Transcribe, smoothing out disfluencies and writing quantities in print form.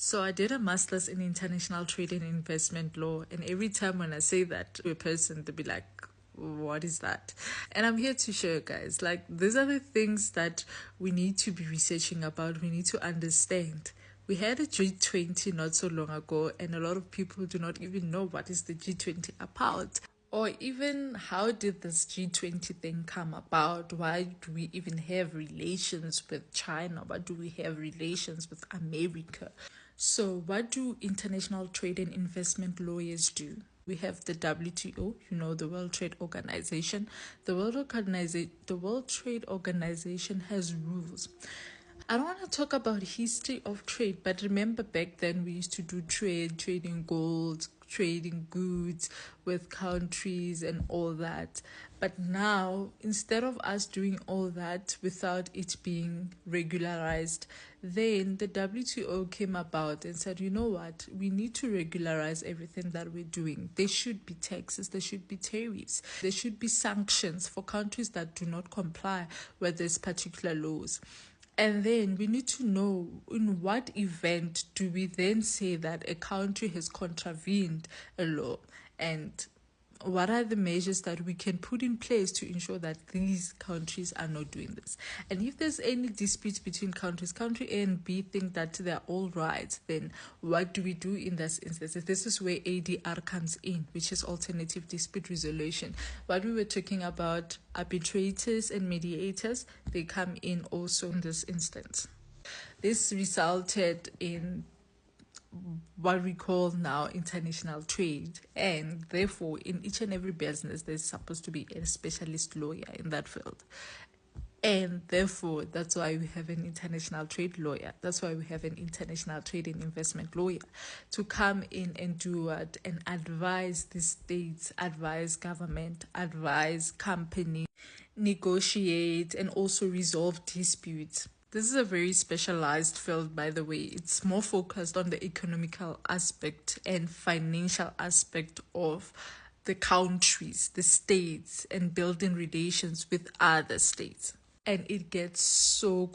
So I did a master's in international trade and investment law, and every time when I say that to a person, they'll be like, what is that? And I'm here to show you guys, like, these are the things that we need to be researching about, we need to understand. We had a G20 not so long ago, and a lot of people do not even know what is the G20 about. Or even how did this G20 thing come about? Why do we even have relations with China? Why do we have relations with America? So, what do international trade and investment lawyers do? We have the WTO, the World Trade Organization. The World Trade Organization has rules. I don't want to talk about history of trade, but remember back then we used to do trading gold, trading goods with countries and all that. But now, instead of us doing all that without it being regularized, then the WTO came about and said, you know what, we need to regularize everything that we're doing. There should be taxes, there should be tariffs, there should be sanctions for countries that do not comply with these particular laws. And then we need to know in what event do we then say that a country has contravened a law, and what are the measures that we can put in place to ensure that these countries are not doing this. And if there's any dispute between countries, country A and B think that they're all right, then what do we do in this instance? This is where ADR comes in, which is alternative dispute resolution. What we were talking about, arbitrators and mediators, they come in also in this instance. This resulted in what we call now international trade, and therefore in each and every business there's supposed to be a specialist lawyer in that field, and therefore that's why we have an international trade lawyer, that's why we have an international trade and investment lawyer to come in and do what, and advise the states, advise government, advise company, negotiate, and also resolve disputes. This is a very specialized field, by the way. It's more focused on the economical aspect and financial aspect of the countries, the states, and building relations with other states. And it gets so